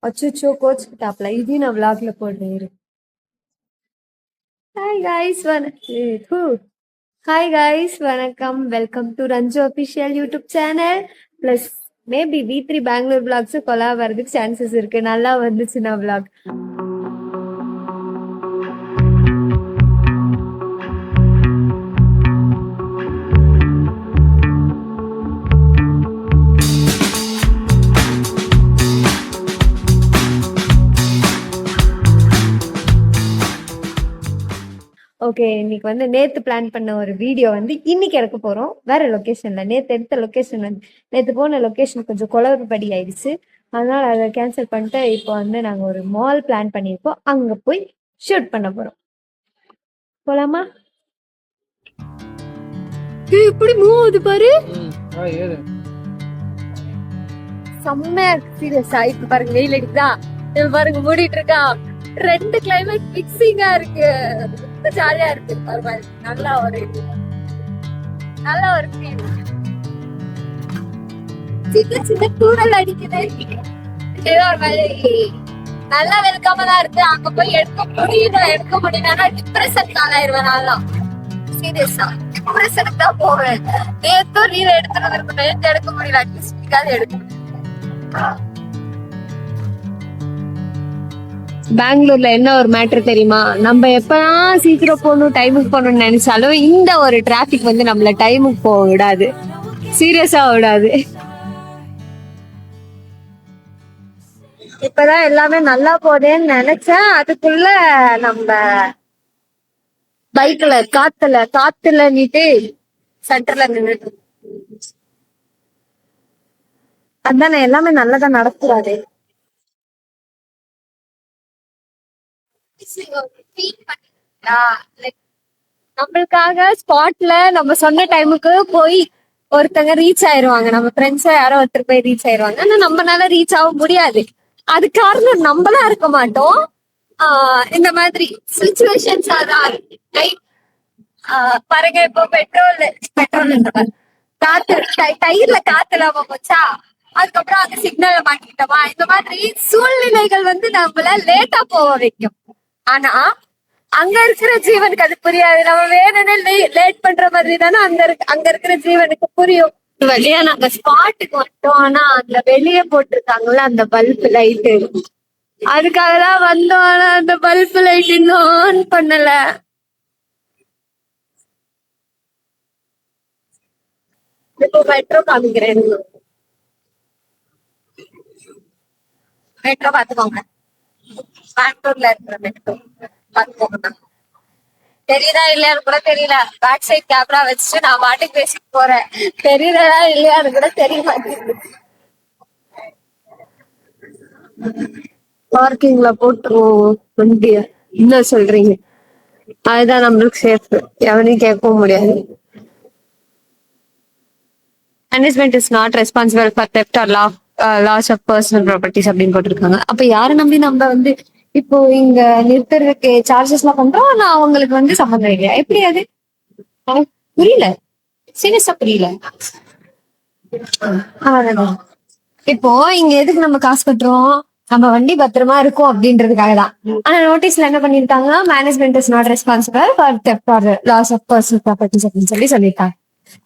அச்சோ கோச்சுக்கிட்டாப்ல. இதையும் நான் விளாக்ல போடுறேன். ஹாய் கைஸ், வணக்கம். Welcome to Ranju official YouTube channel. Plus maybe V3 Bangalore vlogs கொலா வரதுக்கு சான்சஸ் இருக்கு. நல்லா வந்துச்சுன்னா விளாக். ஓகே, இன்னைக்கு வந்து நேத்து பிளான் பண்ண ஒரு வீடியோ வந்து இன்னைக்கு எடுக்க போறோம். வேற லொகேஷன்ல. நேத்து எடுத்த லொகேஷன் வந்து நேத்து போன லொகேஷன் கொஞ்சம் குளறுபடி ஆயிடுச்சு. அதனால அதை கேன்சல் பண்ணிட்டு இப்போ வந்து நாங்க ஒரு மால் பிளான் பண்ணியிருக்கோம். அங்க போய் ஷூட் பண்ண போறோம். போலாமா? இப்படி மூவ் ஆகுது பாரு. செம்மையா இருக்கு. சீரியஸா இப்ப பாருங்க, வெயில் அடிக்குதா, இப்ப பாருங்க மூடிட்டு இருக்கா. ரெண்டு கிளைமேட் மிக்சிங்கா இருக்கு. ரொம்ப ஜாலியா இருக்கு. நல்லா ஒரு ஃபீல். சின்ன சின்ன தூரல் அடிக்குது. ஏதோ ஒரு மாதிரி நல்லா வெல்கமா தான் இருக்கு. அங்க போய் எடுக்க முடியலன்னா டிப்ரெஷன் ஆயிடுவேன். நல்லா சீரியஸா டிப்ரெஷனுக்கு தான் போவேன். நேத்தும் நீர் எடுத்துட்டு இருக்கும். நேத்து எடுக்க முடியல, அட்லீஸ்ட் எடுக்க. பெங்களூர்ல என்ன ஒரு மேட்டர் தெரியுமா? நம்ம எப்பதான் சீக்கிரம் போகணும், டைமுக்கு போகணும்னு நினைச்சாலும் இந்த ஒரு டிராபிக் வந்து நம்மள டைமுக்கு போக விடாது. சீரியஸா விடாது. இப்பதான் எல்லாமே நல்லா போதேன்னு நினைச்சேன். அதுக்குள்ள நம்ம பைக்ல காத்துல நீட்டு சென்டர்ல நின்றுட்டு. அதானே எல்லாமே நல்லதா நடக்கூடாது. நம்மளுக்காக ஸ்பாட்ல நம்ம சொன்ன டைமுக்கு போய் ஒருத்தங்க ரீச் ஆயிருவாங்க. நம்ம ஃப்ரெண்ட்ஸா யாரோ ஒருத்தர் போய் ரீச் ஆயிருவாங்க. ஆனா நம்மளால ரீச் ஆக முடியாது. அது காரணம் நம்மளா இருக்க மாட்டோம். இந்த மாதிரி சிச்சுவேஷன்ஸ் பாருங்க. இப்போ பெட்ரோல் காத்து டயர்ல காத்து இல்லாம போச்சா, அதுக்கப்புறம் அந்த சிக்னல்ல மாட்டிக்கிட்டோமா, இந்த மாதிரி சூழ்நிலைகள் வந்து நம்மள லேட்டா போக வைக்கும். ஆனா அங்க இருக்கிற ஜீவனுக்கு அது புரியாது. நம்ம வேணும்னு லேட் பண்ற மாதிரி தானே அங்க இருக்கிற ஜீவனுக்கு புரியும். வழியா நாங்க ஸ்பாட்டுக்கு வந்துட்டோம். ஆனா அதுல வெளியே போட்டிருக்காங்கல்ல அந்த பல்ப் லைட்டு, அதுக்காக தான் வந்தோம். ஆனா அந்த பல்ப் லைட் இன்னும் ஆன் பண்ணல. இப்போ மெட்ரோ காமிக்கிறேன். மெட்ரோ பாத்துக்கோங்க. பெங்களூர்ல இருக்கிற மெட்ரோ பாத்துக்கோங்க. தெரியுதா இல்லையான்னு கூட தெரியல. பேக் சைட் கேமரா வச்சுட்டு நான் பாட்டுக்கு பேசிட்டு போறேன். தெரியுதா இல்லையான்னு கூட தெரிய மாட்டேங்குது. பார்க்கிங்ல போட்டுருவோம் வண்டிய. என்ன சொல்றீங்க? அதுதான் நம்மளுக்கு சேஃப். எவனையும் கேட்கவும் முடியாது. Management is not responsible for theft or loss of personal properties அப்படின்னு போட்டிருக்காங்க. அப்ப யாரை நம்பி நம்ம வந்து இப்போ இங்க நிறுத்துறதுக்கு சார்ஜஸ் எல்லாம் பண்றோம். ஆனா அவங்களுக்கு வந்து சம்மந்தம் இல்லையா? எப்படி அது? புரியல. சீரியஸா புரியல. இப்போ இங்க எதுக்கு நம்ம காசு கட்டுறோம்? நம்ம வண்டி பத்திரமா இருக்கும் அப்படின்றதுக்காக தான். ஆனா நோட்டீஸ்ல என்ன பண்ணிருக்காங்க? Management is not responsible for theft or loss of personal properties அப்படின்னு சொல்லியிருக்காங்க.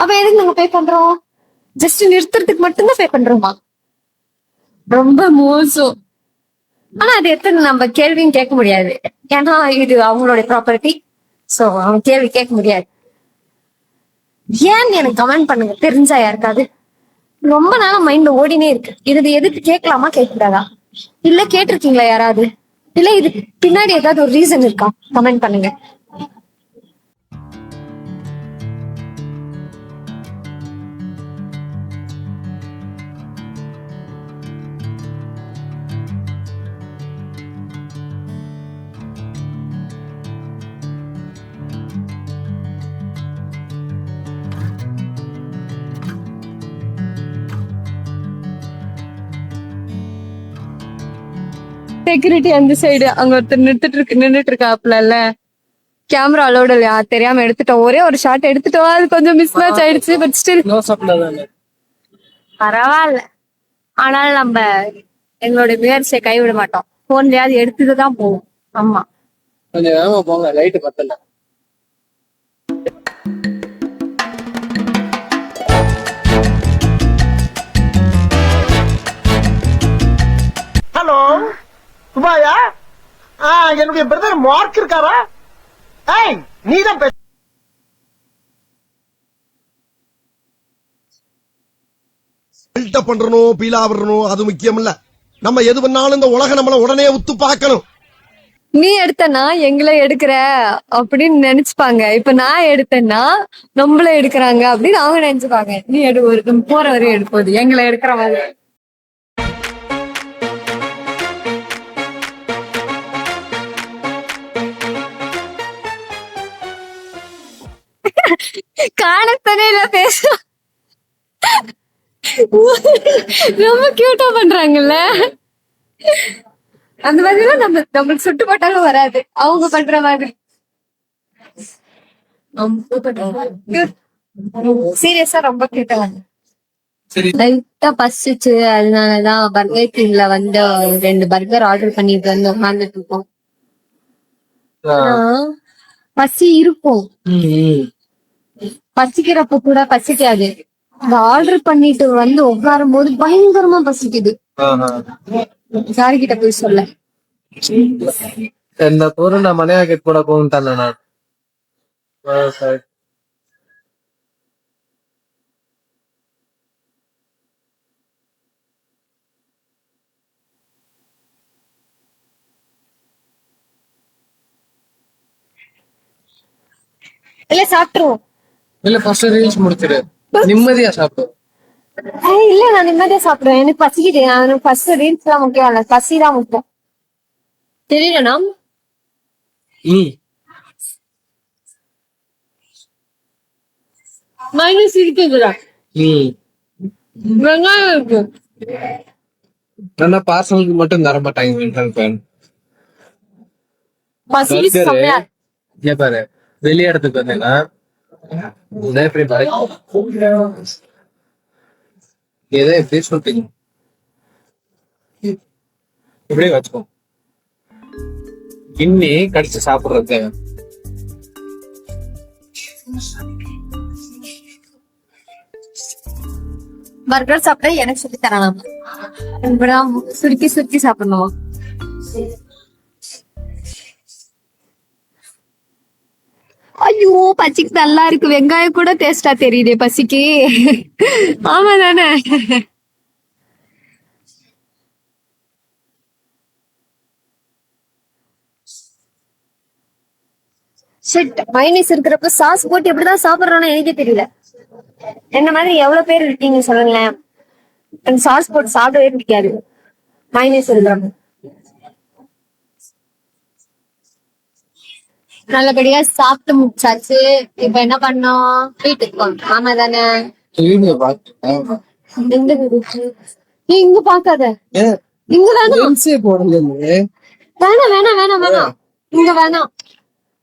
அப்ப எதுக்கு நம்ம பே பண்றோம்? ஜஸ்ட் நிறுத்துறதுக்கு மட்டும்தான் பே பண்றோமா? ரொம்ப மோசம். ஆனா அது எத்தனை நம்ம கேள்வியும் கேட்க முடியாது. ஏன்னா இது அவங்களுடைய ப்ராப்பர்ட்டி. சோ அவங்க கேள்வி கேட்க முடியாது. ஏன்னு எனக்கு கமெண்ட் பண்ணுங்க, தெரிஞ்சா யாருக்காது. ரொம்ப நேரம் மைண்ட்ல ஓடினே இருக்கு. இது எதுக்கு கேட்கலாமா கேட்கக்கூடாதா? இல்ல கேட்டிருக்கீங்களா யாராவது? இல்ல இது பின்னாடி ஏதாவது ஒரு ரீசன் இருக்கா? கமெண்ட் பண்ணுங்க. செக்யூரிட்டி அந்த சைடு அங்க ஒருத்தர் நின்றுட்டு இருக்காப்ல. கேமரா அலோட் இல்லையா? தெரியாம எடுத்துட்டோம். ஒரே ஒரு ஷாட் எடுத்துட்டோம். அது கொஞ்சம் மிஸ் மேட்ச் ஆயிடுச்சு. பட் ஸ்டில் பரவாயில்ல. ஆனால் நம்ம எங்களுடைய முயற்சியை கைவிட மாட்டோம். போன்லயாவது எடுத்துட்டுதான் போவோம். ஆமா, கொஞ்சம் வேகமா போங்க, லைட் பத்தல. ஹலோ சுபாயா, என்னுடைய பிரதர் மார்க் இருக்காரா? ஏய் நீதான் பில்டப் பண்றணும், பீலா விடணும், அது முக்கியம் இல்ல. நம்ம எது பண்ணாலும் இந்த உலக நம்மள உடனே உத்து பார்க்கணும். நீ எடுத்தனா எங்களை எடுக்கிற அப்படின்னு நினைச்சுப்பாங்க. இப்ப நான் எடுத்தேன்னா நம்மள எடுக்கிறாங்க அப்படின்னு அவங்க நினைச்சுப்பாங்க. நீ எடு, ஒரு போற வரையும் எடுப்போது எங்களை எடுக்கிற மாதிரி. காணத்தனையில பேச ரொம்ப கியூட்டா பண்றாங்கல்ல. அந்த மாதிரிலாம் நம்மளுக்கு சுட்டு போட்டாலும் வராது, அவங்க பண்ற மாதிரி. சீரியஸா ரொம்ப கியூட்டா லைட்டா பசிச்சு, அதனாலதான் பர்கர் கிங்ல வந்து 2 பர்கர் ஆர்டர் பண்ணிட்டு வந்து உட்கார்ந்துட்டு இருக்கோம். பசி இருக்கும், பசிக்கிறப்ப கூட பசிக்காது. இந்த ஆர்டர் பண்ணிட்டு வந்து உட்காரும் போது பயங்கரமா பசிக்குது. யாருகிட்ட போய் சொல்ல என்ன தோறு நான் மனையா கேட் கூட போகும் தானே நான். இல்ல சாப்பிட்டுருவோம். இல்ல ஃபர்ஸ்ட் ரீல்ஸ் முடிச்சிரு, நிம்மதியா சாப்பிடு. இல்ல நான் நிம்மதியா சாப்பிடுவேன், எனக்கு பசிக்குது. எனக்கு ஃபர்ஸ்ட் ரீல்ஸ் தான் முக்கியம் இல்ல, பசி தான் முக்கியம். தெரியலனா மைனஸ் இருக்குதுடா. வெங்காயம் இருக்கு. நான் பார்சலுக்கு மட்டும் தர மாட்டாங்க. பசி செம்மையா இருக்கு. இங்க பாரு, வெளிய இடத்துக்கு வந்தேன்னா ஏதோ எப்படி சொல்றீங்க, இப்படியே வச்சுக்கோ. இன்னி கடிச்சு சாப்பிடுறது பர்கர் சாப்பிட்டா எனக்கு சொல்லி தரலாம். இப்படிதான் சுருக்கி சுருக்கி சாப்பிடணும். ஐயோ பசிக்கு நல்லா இருக்கு, வெங்காயம் கூட டேஸ்டா தெரியுதே பசிக்கு. ஆமா தானே. மைனஸ் இருக்கிறப்ப சாஸ் போட்டு எப்படிதான் சாப்பிடுறோம்னு எனக்கே தெரியல. என்ன மாதிரி எவ்வளவு பேர் இருக்கீங்க சொல்லுங்களேன். எனக்கு சாஸ் போட்டு சாப்பிடவே பிடிக்காது மைனஸ் இருக்கிறப்ப. நல்லபடியா சாப்பிட்டு முடிச்சாச்சு. இப்ப என்ன பண்ணோம், வீட்டுக்கு போனோம். ஆமா தானே. நீ இங்க பாக்காத, இங்க வேணாம். வேணாம் வேணாம் வேணாம் வேணாம், இங்க வேணாம்.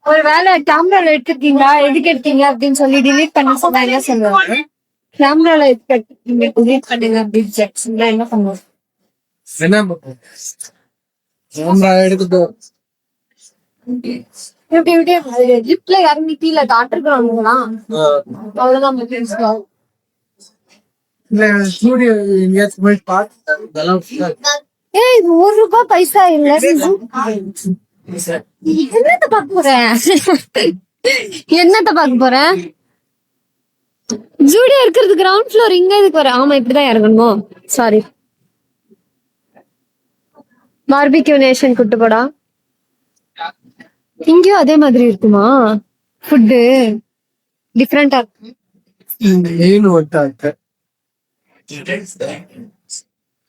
ஒரு வேலை கேமரால எடுத்துருக்கீங்களா, எதுக்கு எடுத்தீங்க அப்படின்னு சொல்லி டிலீட் பண்ண சொன்னா என்ன சொல்லுவாங்க? கேமரால எடுத்துருக்கீங்க டிலீட் பண்ணுங்க அப்படின்னு சொன்னா என்ன பண்ணுவோம்? லிப்ல இறங்கி கீழே காட்டுறாங்களா, அவ்வளவுதான் பேசுவோம். ஏய், ₹1 பைசா இல்ல. என்னத்த பாக்க போறேன், என்னத்த பாக்க போறேன்? ஜூடியோ இருக்கிறது கிரவுண்ட் ஃப்ளோர், இங்க இதுக்கு வர. ஆமா இப்படிதான் இறங்கணுமோ, சாரி. பார்பிக்யூ நேஷன் கூட்டு போடா. இங்கேயும் அதே மாதிரி இருக்குமா ஃபுட்டு? டிஃபரெண்டா இருக்கு.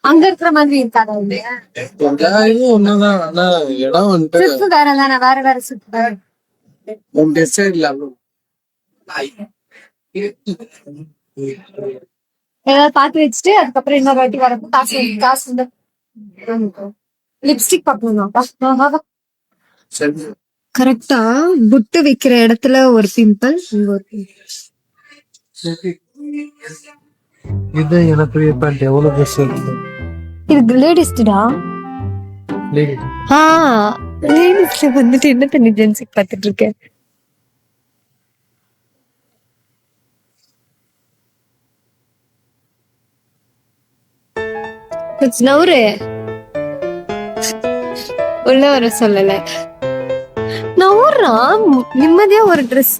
அங்க இருக்கிற மாதிரி இருக்காது. சுத்து வேற தானே, வேற வேற சுத்து. ஏதாவது பாத்து வச்சுட்டு அதுக்கப்புறம் இன்னொரு வாட்டி வரப்போ காசு லிப்ஸ்டிக் பாக்கணும். கரெக்டா புட்டு வைக்கிற இடத்துல ஒரு பிம்பிள், இது எனக்கு எவ்வளவு பெருசு இருக்கு. இது லேடிஸ்டா லேடிஸ்ல வந்துட்டு என்ன தண்ணி ஜென்ஸுக்கு பார்த்துட்டு இருக்கேன். கொஞ்சம் நவுரு உள்ள வர சொல்லல. நவுறா நிம்மதியா ஒரு ட்ரெஸ்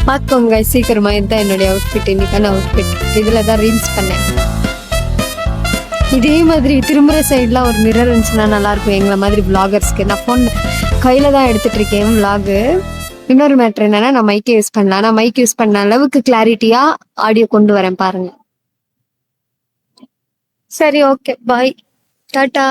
பாக்கோங்க சீக்கிரமா. இதுதான் என்னுடைய அவுட்ஃபிட், இன்னைக்கான அவுட்ஃபிட். இதுலதான் ரீல்ஸ் பண்ணேன். இதே மாதிரி திரும்புற சைட்லாம் ஒரு மிரர் இருந்துச்சுன்னா நல்லா இருக்கும் எங்களை மாதிரி விளாகர்ஸ்க்கு. நான் போன் கையில தான் எடுத்துட்டு இருக்கேன் விளாகு. இன்னொரு மேட்ரு என்னன்னா, நான் மைக்கை யூஸ் பண்ணலாம். நான் மைக் யூஸ் பண்ண அளவுக்கு கிளாரிட்டியா ஆடியோ கொண்டு வரேன் பாருங்க. சரி, ஓகே, பாய், டாடா.